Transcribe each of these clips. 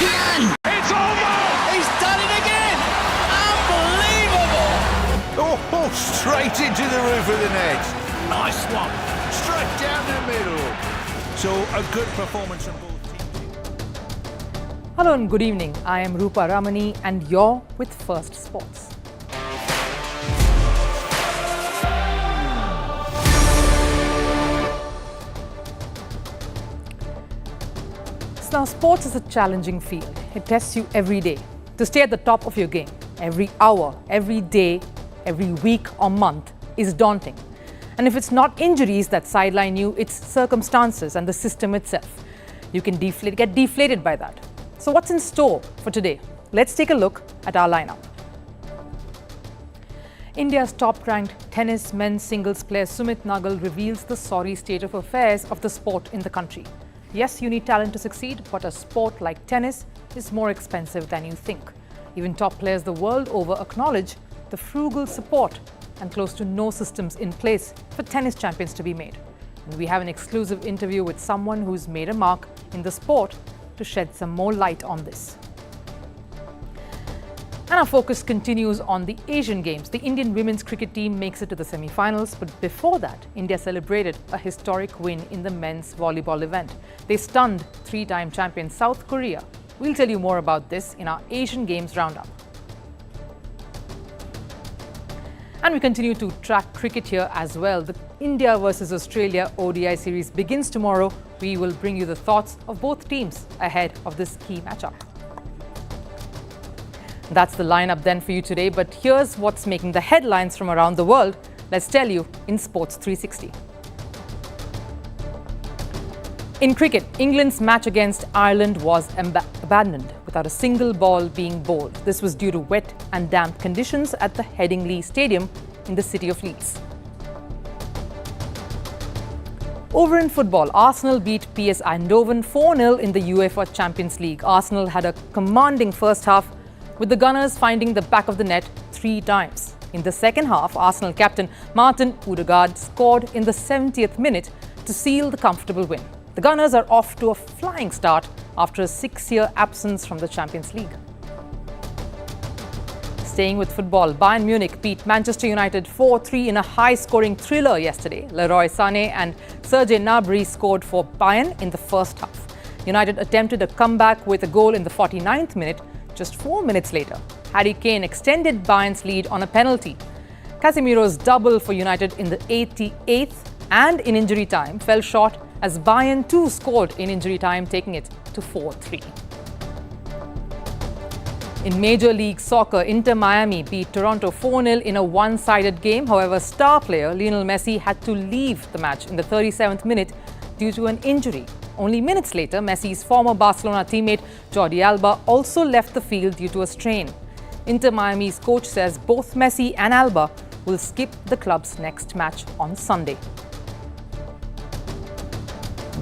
champion! It's over! He's done it again! Unbelievable! Oh, straight into the roof of the net. Nice one! Straight down the middle. So a good performance from both teams. Hello and good evening. I am Rupha Ramani and you're with Firstpost. Now, sports is a challenging field. It tests you every day to stay at the top of your game. Every hour, every day, every week or month is daunting. And if it's not injuries that sideline you, it's circumstances and the system itself. You can get deflated by that. So what's in store for today? Let's take a look at our lineup. India's top-ranked tennis men's singles player Sumit Nagal reveals the sorry state of affairs of the sport in the country. Yes, you need talent to succeed, but a sport like tennis is more expensive than you think. Even top players the world over acknowledge the frugal support and close to no systems in place for tennis champions to be made. And we have an exclusive interview with someone who's made a mark in the sport to shed some more light on this. And our focus continues on the Asian Games. The Indian women's cricket team makes it to the semi-finals, but before that, India celebrated a historic win in the men's volleyball event. They stunned three-time champion South Korea. We'll tell you more about this in our Asian Games roundup. And we continue to track cricket here as well. The India versus Australia ODI series begins tomorrow. We will bring you the thoughts of both teams ahead of this key matchup. That's the lineup then for you today, but here's what's making the headlines from around the world. Let's tell you in Sports 360. In cricket, England's match against Ireland was abandoned without a single ball being bowled. This was due to wet and damp conditions at the Headingley Stadium in the city of Leeds. Over in football, Arsenal beat PS Eindhoven 4-0 in the UEFA Champions League. Arsenal had a commanding first half, with the Gunners finding the back of the net 3 times. In the second half, Arsenal captain Martin Odegaard scored in the 70th minute to seal the comfortable win. The Gunners are off to a flying start after a 6-year absence from the Champions League. Staying with football, Bayern Munich beat Manchester United 4-3 in a high-scoring thriller yesterday. Leroy Sané and Serge Gnabry scored for Bayern in the first half. United attempted a comeback with a goal in the 49th minute. Just 4 minutes later, Harry Kane extended Bayern's lead on a penalty. Casemiro's double for United in the 88th and in injury time fell short as Bayern too scored in injury time, taking it to 4-3. In Major League Soccer, Inter Miami beat Toronto 4-0 in a one-sided game. However, star player Lionel Messi had to leave the match in the 37th minute due to an injury. Only minutes later, Messi's former Barcelona teammate Jordi Alba also left the field due to a strain. Inter Miami's coach says both Messi and Alba will skip the club's next match on Sunday.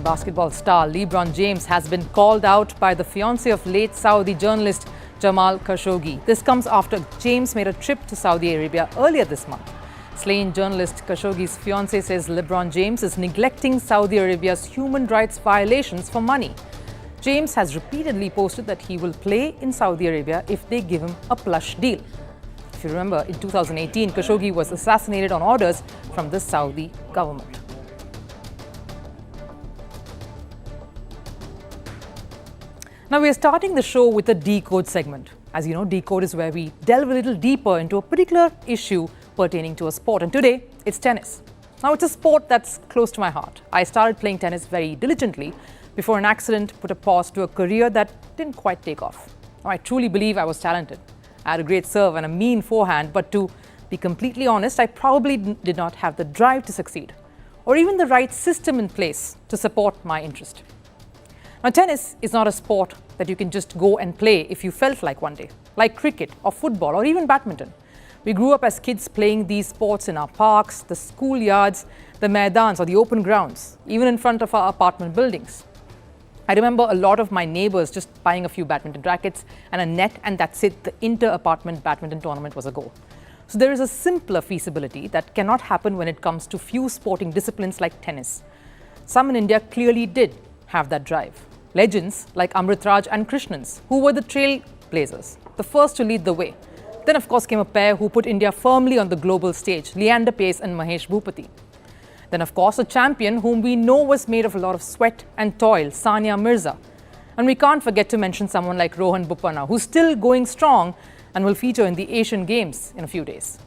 Basketball star LeBron James has been called out by the fiancé of late Saudi journalist Jamal Khashoggi. This comes after James made a trip to Saudi Arabia earlier this month. Slain journalist Khashoggi's fiancé says LeBron James is neglecting Saudi Arabia's human rights violations for money. James has repeatedly posted that he will play in Saudi Arabia if they give him a plush deal. If you remember, in 2018, Khashoggi was assassinated on orders from the Saudi government. Now we are starting the show with a Decode segment. As you know, Decode is where we delve a little deeper into a particular issue pertaining to a sport, and today it's tennis. Now it's a sport that's close to my heart. I started playing tennis very diligently before an accident put a pause to a career that didn't quite take off. Now I truly believe I was talented. I had a great serve and a mean forehand, but to be completely honest, I probably did not have the drive to succeed or even the right system in place to support my interest. Now tennis is not a sport that you can just go and play if you felt like one day, like cricket or football or even badminton. We grew up as kids playing these sports in our parks, the schoolyards, the maidans or the open grounds, even in front of our apartment buildings. I remember a lot of my neighbors just buying a few badminton rackets and a net, and that's it. The inter-apartment badminton tournament was a goal. So there is a simpler feasibility that cannot happen when it comes to few sporting disciplines like tennis. Some in India clearly did have that drive. legends like Amritraj and Krishnans, who were the trailblazers, the first to lead the way. Then, of course, came a pair who put India firmly on the global stage, Leander Paes and Mahesh Bhupati. Then, of course, a champion whom we know was made of a lot of sweat and toil, Sanya Mirza. And we can't forget to mention someone like Rohan Bopanna, who's still going strong and will feature in the Asian Games in a few days.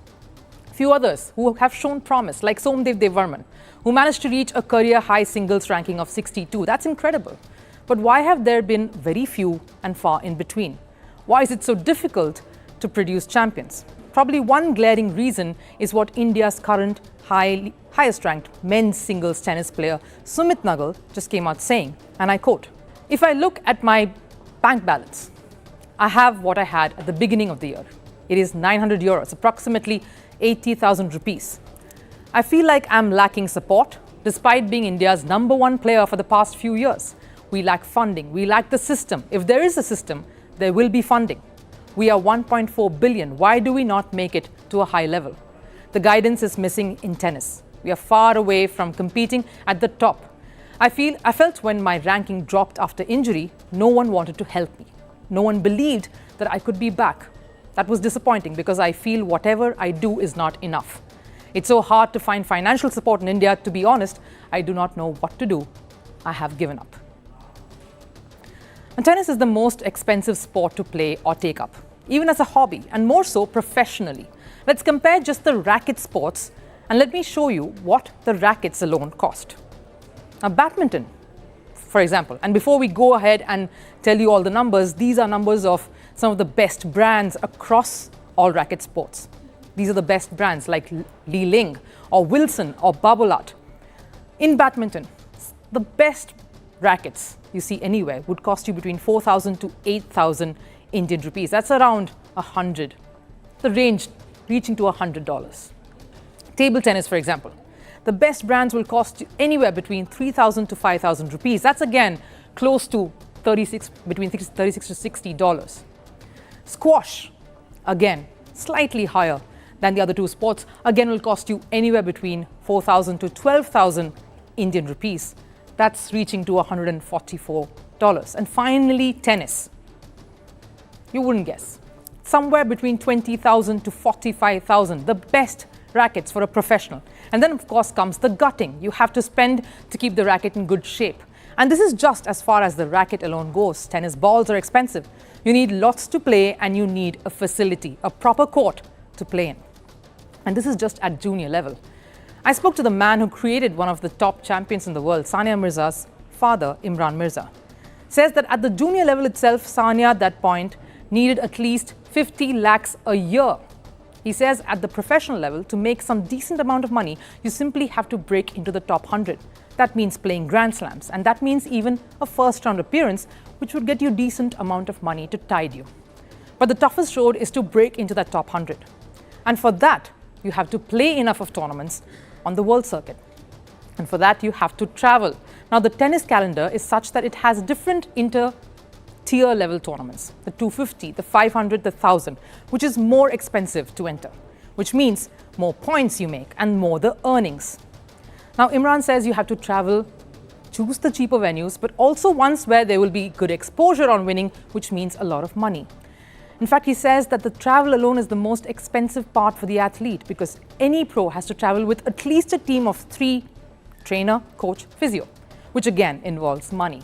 Few others who have shown promise, like Somdev Devvarman, who managed to reach a career-high singles ranking of 62. That's incredible. But why have there been very few and far in between? Why is it so difficult to produce champions? Probably one glaring reason is what India's current highest-ranked men's singles tennis player, Sumit Nagal, just came out saying, and I quote, "If I look at my bank balance, I have what I had at the beginning of the year. It is 900 euros, approximately 80,000 rupees. I feel like I'm lacking support, despite being India's #1 player for the past few years. We lack funding, we lack the system. If there is a system, there will be funding. We are 1.4 billion. Why do we not make it to a high level? The guidance is missing in tennis. We are far away from competing at the top. I felt when my ranking dropped after injury, no one wanted to help me. No one believed that I could be back. That was disappointing because I feel whatever I do is not enough. It's so hard to find financial support in India. To be honest, I do not know what to do. I have given up." And tennis is the most expensive sport to play or take up, even as a hobby, and more so professionally. Let's compare just the racket sports, and let me show you what the rackets alone cost. Now, badminton, for example, and before we go ahead and tell you all the numbers, these are numbers of some of the best brands across all racket sports. These are the best brands like Li Ling or Wilson or Babolat. In badminton, the best rackets you see anywhere would cost you between 4,000 to 8,000 Indian rupees. That's around 100. The range reaching to $100. Table tennis, for example, the best brands will cost you anywhere between 3,000 to 5,000 rupees. That's again close to between $36 to $60. Squash, again, slightly higher than the other two sports, again will cost you anywhere between 4,000 to 12,000 Indian rupees. That's reaching to $144. And finally, tennis. You wouldn't guess. Somewhere between 20,000 to 45,000, the best rackets for a professional. And then, of course, comes the gutting. You have to spend to keep the racket in good shape. And this is just as far as the racket alone goes. Tennis balls are expensive. You need lots to play, and you need a facility, a proper court to play in. And this is just at junior level. I spoke to the man who created one of the top champions in the world, Sanya Mirza's father, Imran Mirza. Says that at the junior level itself, Sanya at that point needed at least 50 lakhs a year. He says at the professional level, to make some decent amount of money, you simply have to break into the top 100. That means playing Grand Slams, and that means even a first-round appearance, which would get you a decent amount of money to tide you. But the toughest road is to break into that top 100. And for that, you have to play enough of tournaments on the world circuit. And for that, you have to travel. Now, the tennis calendar is such that it has different tier level tournaments, the 250, the 500, the 1000, which is more expensive to enter, which means more points you make and more the earnings. Now, Imran says you have to travel, choose the cheaper venues, but also ones where there will be good exposure on winning, which means a lot of money. In fact, he says that the travel alone is the most expensive part for the athlete, because any pro has to travel with at least a team of 3: trainer, coach, physio, which again involves money.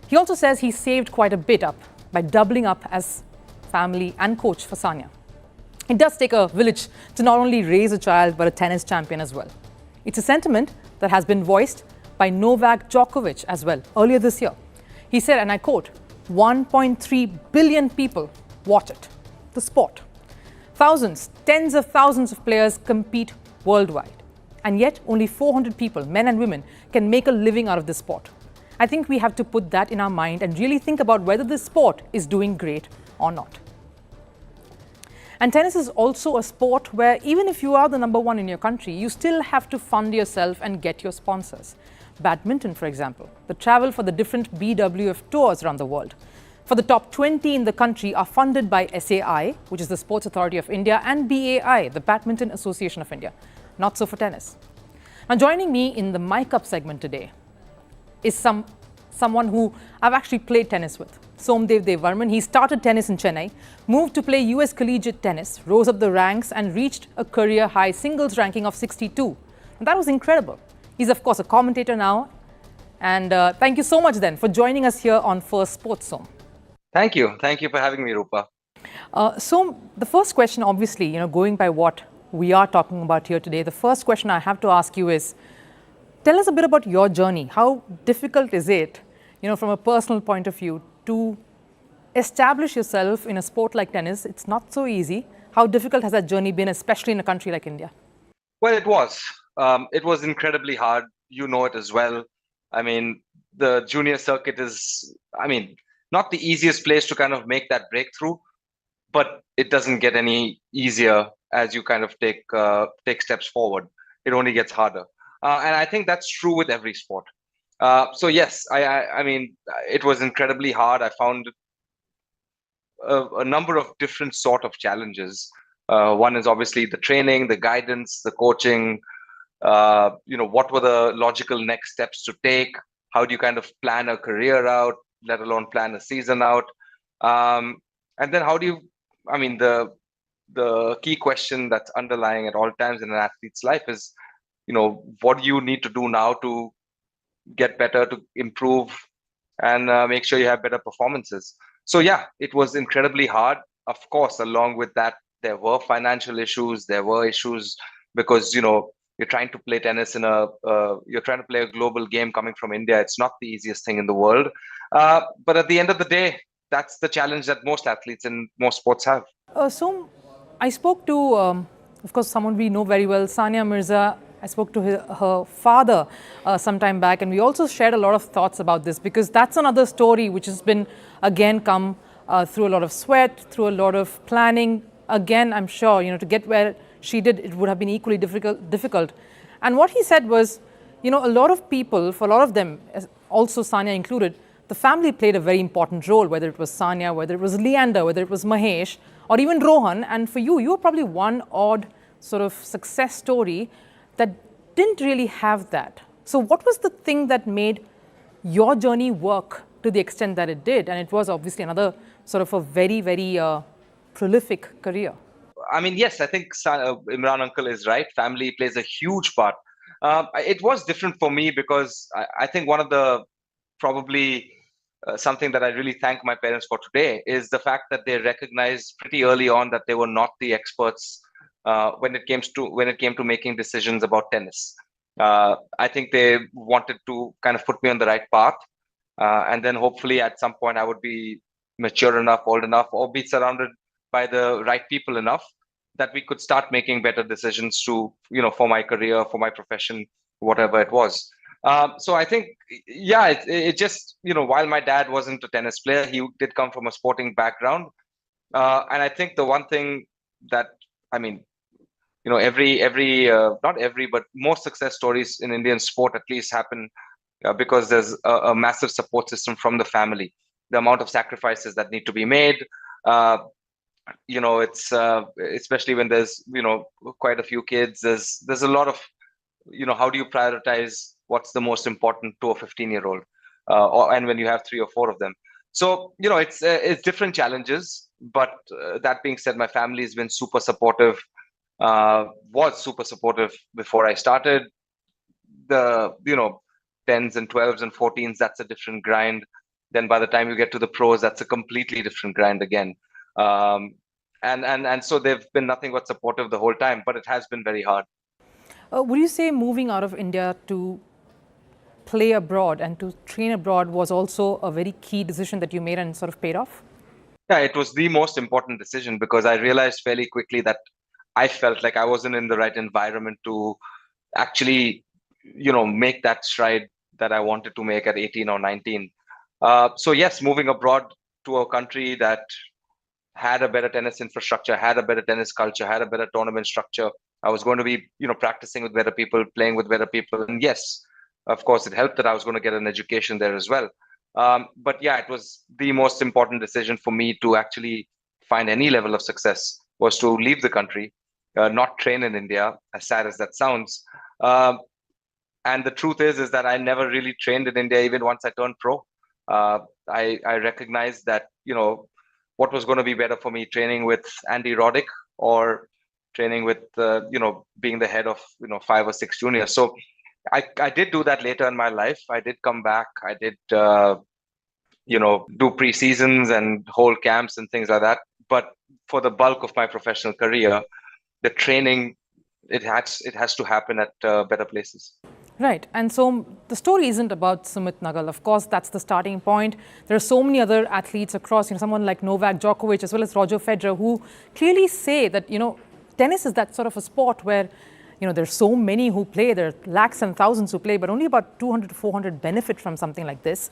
He also says he saved quite a bit up by doubling up as family and coach for Sanya. It does take a village to not only raise a child, but a tennis champion as well. It's a sentiment that has been voiced by Novak Djokovic as well earlier this year. He said, and I quote, 1.3 billion people watch it, the sport. Thousands, tens of thousands of players compete worldwide. And yet only 400 people, men and women, can make a living out of this sport. I think we have to put that in our mind and really think about whether this sport is doing great or not. And tennis is also a sport where even if you are the #1 in your country, you still have to fund yourself and get your sponsors. Badminton, for example, the travel for the different BWF tours around the world. For the top 20 in the country are funded by SAI, which is the Sports Authority of India, and BAI, the Badminton Association of India. Not so for tennis. Now, joining me in the Mic Up segment today is some someone who I've actually played tennis with. Somdev Devvarman. He started tennis in Chennai, moved to play US collegiate tennis, rose up the ranks and reached a career high singles ranking of 62. And that was incredible. He's of course a commentator now. And thank you so much then for joining us here on Firstpost, Som. Thank you. Thank you for having me, Rupha. So the first question, obviously, going by what we are talking about here today, the first question I have to ask you is, tell us a bit about your journey. How difficult is it, from a personal point of view, to establish yourself in a sport like tennis? It's not so easy. How difficult has that journey been, especially in a country like India? Well, it was. It was incredibly hard. You know it as well. I mean, the junior circuit is, not the easiest place to kind of make that breakthrough, but it doesn't get any easier as you kind of take steps forward. It only gets harder. And I think that's true with every sport. So yes, it was incredibly hard. I found a number of different sort of challenges. One is obviously the training, the guidance, the coaching. What were the logical next steps to take? How do you kind of plan a career out, let alone plan a season out? And then how do you? The key question that's underlying at all times in an athlete's life is, what do you need to do now to get better, to improve, and make sure you have better performances? So yeah, it was incredibly hard. Of course, along with that, there were financial issues. There were issues because you're trying to play tennis you're trying to play a global game coming from India. It's not the easiest thing in the world. But at the end of the day, that's the challenge that most athletes in most sports have. So I spoke to, of course, someone we know very well, Sanya Mirza. I spoke to her father some time back, and we also shared a lot of thoughts about this, because that's another story which has been, again, come through a lot of sweat, through a lot of planning. Again, I'm sure, to get where she did, it would have been equally difficult. And what he said was, a lot of people, for a lot of them, also Sanya included, the family played a very important role, whether it was Sanya, whether it was Leander, whether it was Mahesh, or even Rohan. And for you were probably one odd sort of success story that didn't really have that. So what was the thing that made your journey work to the extent that it did? And it was obviously another sort of a very, very prolific career. Yes, I think Imran uncle is right. Family plays a huge part. It was different for me because I think one of the probably something that I really thank my parents for today is the fact that they recognized pretty early on that they were not the experts when it came to making decisions about tennis. I think they wanted to kind of put me on the right path, and then hopefully at some point I would be mature enough, old enough, or be surrounded by the right people enough that we could start making better decisions for my career, for my profession, whatever it was. So I think, yeah, it just, while my dad wasn't a tennis player, he did come from a sporting background. And I think the one thing that, not every, but most success stories in Indian sport at least happen because there's a massive support system from the family. The amount of sacrifices that need to be made, it's especially when there's, quite a few kids, there's a lot of, how do you prioritize what's the most important to a 15-year-old, and when you have 3 or 4 of them. So, it's different challenges, but that being said, my family has been super supportive, was super supportive before I started. The, 10s and 12s and 14s, that's a different grind. Then by the time you get to the pros, that's a completely different grind again. And so they've been nothing but supportive the whole time, but it has been very hard. Would you say moving out of India to play abroad and to train abroad was also a very key decision that you made and sort of paid off? Yeah, it was the most important decision because I realized fairly quickly that I felt like I wasn't in the right environment to actually, make that stride that I wanted to make at 18 or 19. So yes, moving abroad to a country that had a better tennis infrastructure, had a better tennis culture, had a better tournament structure. I was going to be, practicing with better people, playing with better people. And yes, of course, it helped that I was going to get an education there as well. But yeah, it was the most important decision for me to actually find any level of success was to leave the country, not train in India, as sad as that sounds. And the truth is that I never really trained in India, even once I turned pro. I recognized that, what was going to be better for me, training with Andy Roddick or training with, being the head of, 5 or 6 juniors. So I did do that later in my life. I did come back. I did, do pre-seasons and whole camps and things like that. But for the bulk of my professional career, the training, it has to happen at better places. Right. And so the story isn't about Sumit Nagal. Of course, that's the starting point. There are so many other athletes across, someone like Novak, Djokovic, as well as Roger Federer, who clearly say that, tennis is that sort of a sport where, there's so many who play. There are lakhs and thousands who play, but only about 200 to 400 benefit from something like this.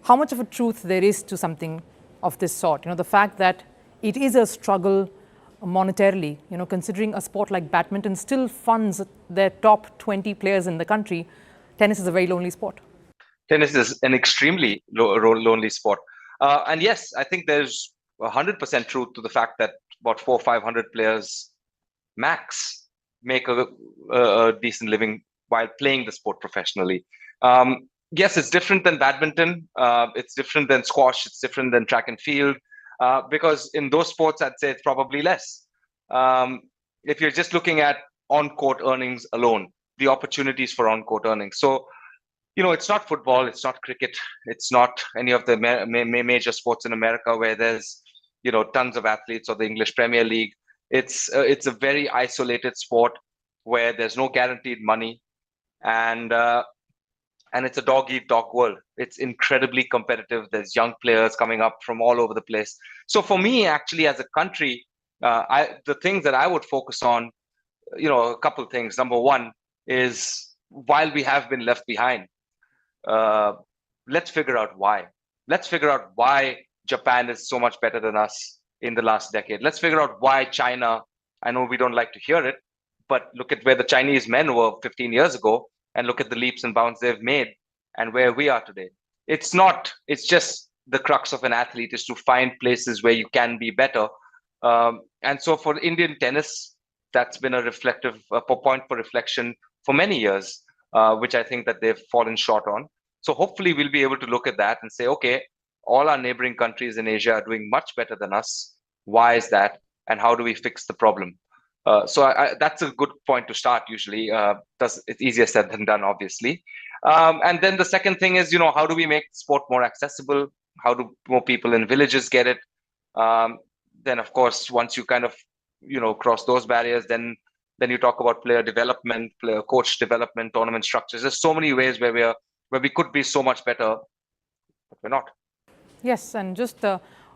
How much of a truth there is to something of this sort? The fact that it is a struggle monetarily, considering a sport like badminton still funds their top 20 players in the country, tennis is a very lonely sport. Tennis is an extremely lonely sport. And yes, I think there's 100% truth to the fact that about 400 or 500 players max make a decent living while playing the sport professionally. Yes, it's different than badminton. It's different than squash. It's different than track and field. Because in those sports, I'd say it's probably less. If you're just looking at on-court earnings alone, the opportunities for on-court earnings. So, it's not football, it's not cricket, it's not any of the major sports in America where there's, tons of athletes, or the English Premier League. It's a very isolated sport where there's no guaranteed money, and it's a dog-eat-dog world. It's incredibly competitive. There's young players coming up from all over the place. So for me, actually, as a country, the things that I would focus on, a couple of things. Number one is, while we have been left behind, let's figure out why. Let's figure out why Japan is so much better than us in the last decade. Let's figure out why China, I know we don't like to hear it, but look at where the Chinese men were 15 years ago, and look at the leaps and bounds they've made and where we are today. It's just the crux of an athlete is to find places where you can be better. And so for Indian tennis, that's been a point for reflection for many years, which I think that they've fallen short on. So hopefully we'll be able to look at that and say, okay, all our neighboring countries in Asia are doing much better than us. Why is that? And how do we fix the problem? So that's a good point to start usually. It's easier said than done, obviously. And then the second thing is, how do we make sport more accessible? How do more people in villages get it? Then, of course, once you kind of, cross those barriers, then you talk about player development, player coach development, tournament structures. There's so many ways where we could be so much better, but we're not. Yes, and just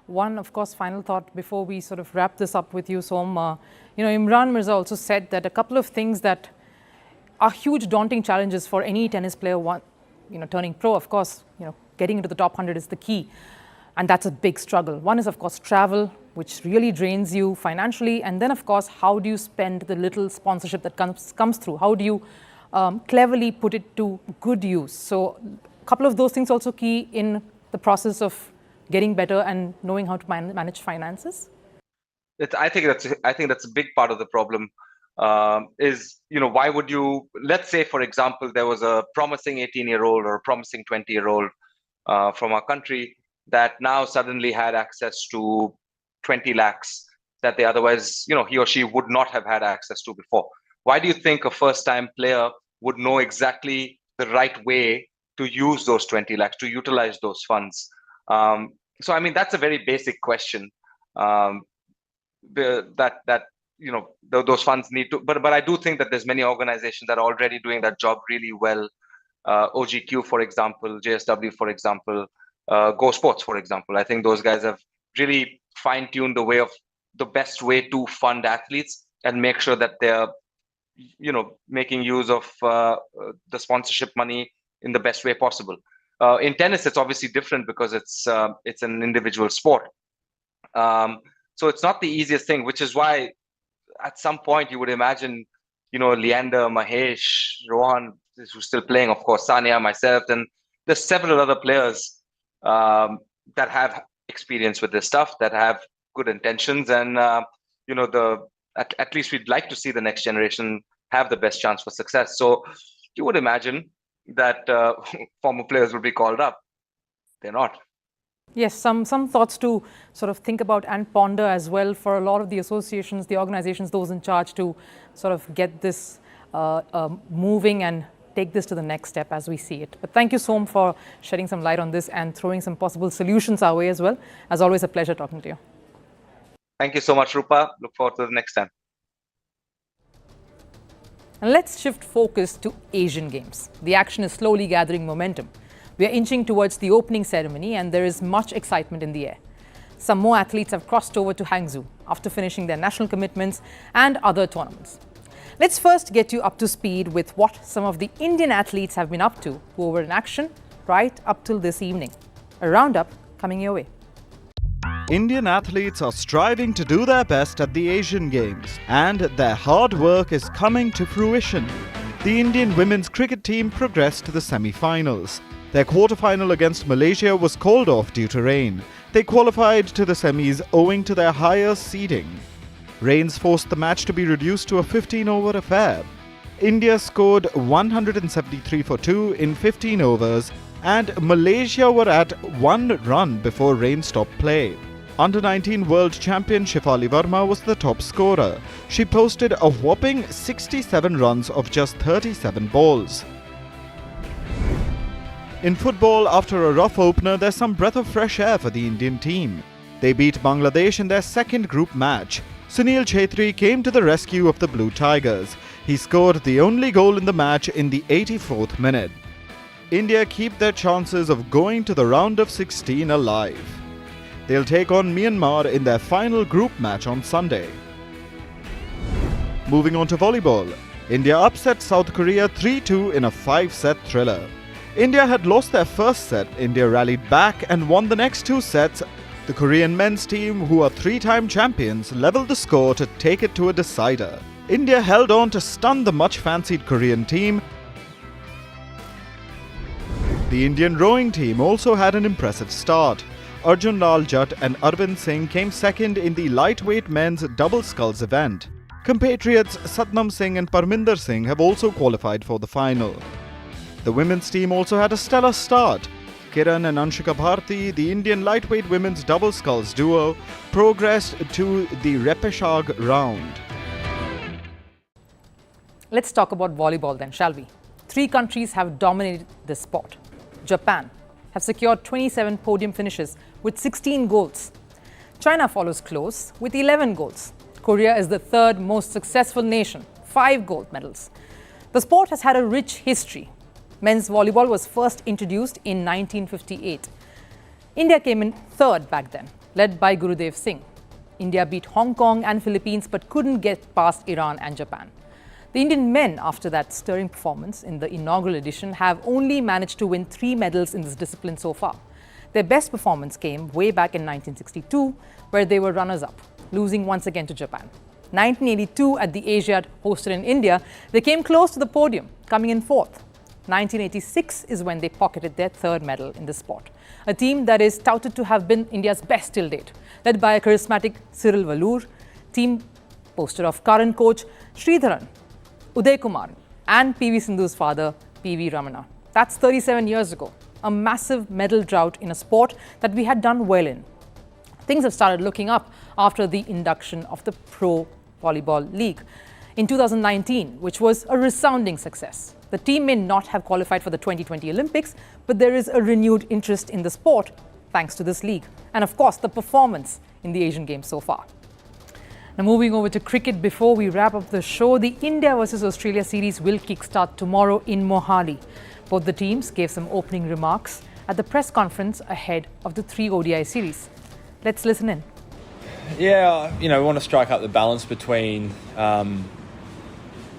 one, of course, final thought before we sort of wrap this up with you, Som. Imran Mirza also said that a couple of things that are huge, daunting challenges for any tennis player, turning pro, of course, getting into the top 100 is the key. And that's a big struggle. One is, of course, travel, which really drains you financially. And then, of course, how do you spend the little sponsorship that comes through? How do you cleverly put it to good use? So a couple of those things also key in the process of getting better and knowing how to manage finances. I think that's a big part of the problem. Why would you, let's say, for example, there was a promising 18-year-old or a promising 20-year-old from our country that now suddenly had access to 20 lakhs that they otherwise, he or she would not have had access to before. Why do you think a first-time player would know exactly the right way to use those 20 lakhs, to utilize those funds? So, I mean, that's a very basic question. Those funds need to, but I do think that there's many organizations that are already doing that job really well. OGQ, for example, JSW, for example, Go Sports, for example. I think those guys have really fine-tuned the best way to fund athletes and make sure that they're, making use of the sponsorship money in the best way possible. In tennis, it's obviously different because it's an individual sport. So it's not the easiest thing, which is why at some point you would imagine, Leander, Mahesh, Rohan, who's still playing, of course, Sanya, myself, and there's several other players that have experience with this stuff, that have good intentions, and at least we'd like to see the next generation have the best chance for success. So you would imagine that former players would be called up. They're not. Yes, some thoughts to sort of think about and ponder as well for a lot of the associations, the organizations, those in charge to sort of get this moving and take this to the next step as we see it. But thank you, Som, for shedding some light on this and throwing some possible solutions our way as well. As always, a pleasure talking to you. Thank you so much, Rupa. Look forward to the next time. And let's shift focus to Asian Games. The action is slowly gathering momentum. We are inching towards the opening ceremony and there is much excitement in the air. Some more athletes have crossed over to Hangzhou after finishing their national commitments and other tournaments. Let's first get you up to speed with what some of the Indian athletes have been up to who were in action right up till this evening. A roundup coming your way. Indian athletes are striving to do their best at the Asian Games, and their hard work is coming to fruition. The Indian women's cricket team progressed to the semi-finals. Their quarter-final against Malaysia was called off due to rain. They qualified to the semis owing to their higher seeding. Rains forced the match to be reduced to a 15-over affair. India scored 173 for 2 in 15 overs, and Malaysia were at 1 run before rain stopped play. Under-19 world champion Shefali Verma was the top scorer. She posted a whopping 67 runs of just 37 balls. In football, after a rough opener, there's some breath of fresh air for the Indian team. They beat Bangladesh in their second group match. Sunil Chhetri came to the rescue of the Blue Tigers. He scored the only goal in the match in the 84th minute. India keep their chances of going to the round of 16 alive. They'll take on Myanmar in their final group match on Sunday. Moving on to volleyball, India upset South Korea 3-2 in a 5-set thriller. India had lost their first set. India rallied back and won the next 2 sets. The Korean men's team, who are 3-time champions, leveled the score to take it to a decider. India held on to stun the much-fancied Korean team. The Indian rowing team also had an impressive start. Arjun Lal Jatt and Arvind Singh came second in the lightweight men's double sculls event. Compatriots Satnam Singh and Parminder Singh have also qualified for the final. The women's team also had a stellar start. Kiran and Anshika Bharti, the Indian lightweight women's double sculls duo, progressed to the repechage round. Let's talk about volleyball then, shall we? 3 countries have dominated this sport. Japan have secured 27 podium finishes with 16 goals. China follows close with 11 goals. Korea is the 3rd most successful nation, 5 gold medals. The sport has had a rich history. Men's volleyball was first introduced in 1958. India came in 3rd back then, led by Gurudev Singh. India beat Hong Kong and Philippines but couldn't get past Iran and Japan. The Indian men, after that stirring performance in the inaugural edition, have only managed to win 3 medals in this discipline so far. Their best performance came way back in 1962, where they were runners-up, losing once again to Japan. 1982 at the Asiad hosted in India, they came close to the podium, coming in 4th. 1986 is when they pocketed their 3rd medal in the sport. A team that is touted to have been India's best till date, led by a charismatic Cyril Valour, team boasted of current coach Sridharan, Uday Kumar and PV Sindhu's father, PV Ramana. That's 37 years ago. A massive medal drought in a sport that we had done well in. Things have started looking up after the induction of the Pro Volleyball League in 2019, which was a resounding success. The team may not have qualified for the 2020 Olympics, but there is a renewed interest in the sport thanks to this league. And of course, the performance in the Asian Games so far. Now moving over to cricket before we wrap up the show, the India versus Australia series will kickstart tomorrow in Mohali. Both the teams gave some opening remarks at the press conference ahead of the 3 ODI series. Let's listen in. Yeah, we want to strike up the balance between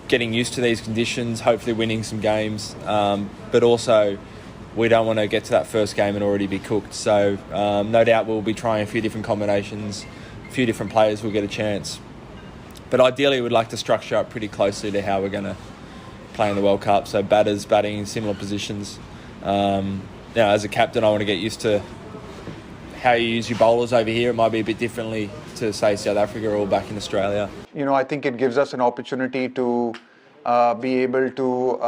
getting used to these conditions, hopefully winning some games, but also we don't want to get to that first game and already be cooked. So no doubt we'll be trying a few different combinations, a few different players will get a chance. But ideally we'd like to structure up pretty closely to how we're going to play in the World Cup. So batters batting in similar positions. As a captain, I want to get used to how you use your bowlers over here. It might be a bit differently to, say, South Africa or back in Australia. I think it gives us an opportunity to be able to,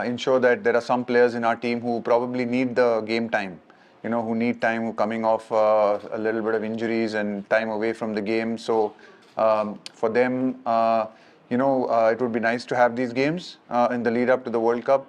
ensure that there are some players in our team who probably need the game time, who need time, who coming off a little bit of injuries and time away from the game. So for them, it would be nice to have these games in the lead up to the World Cup.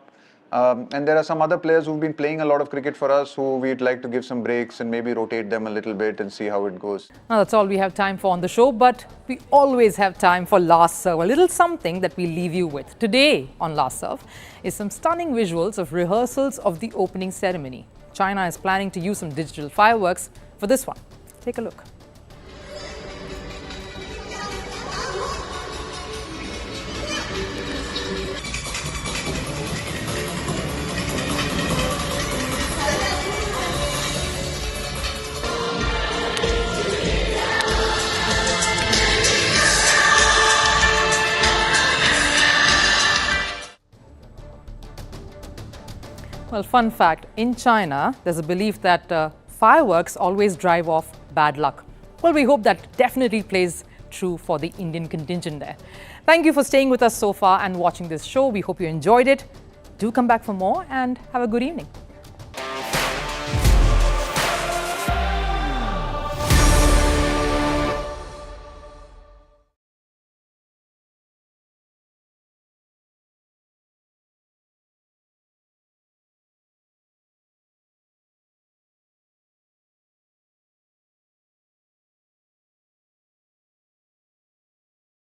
And there are some other players who've been playing a lot of cricket for us who we'd like to give some breaks and maybe rotate them a little bit and see how it goes. Now, that's all we have time for on the show, but we always have time for Last Serve, a little something that we leave you with. Today on Last Serve is some stunning visuals of rehearsals of the opening ceremony. China is planning to use some digital fireworks for this one. Take a look. Well, fun fact, in China, there's a belief that fireworks always drive off bad luck. Well, we hope that definitely plays true for the Indian contingent there. Thank you for staying with us so far and watching this show. We hope you enjoyed it. Do come back for more and have a good evening.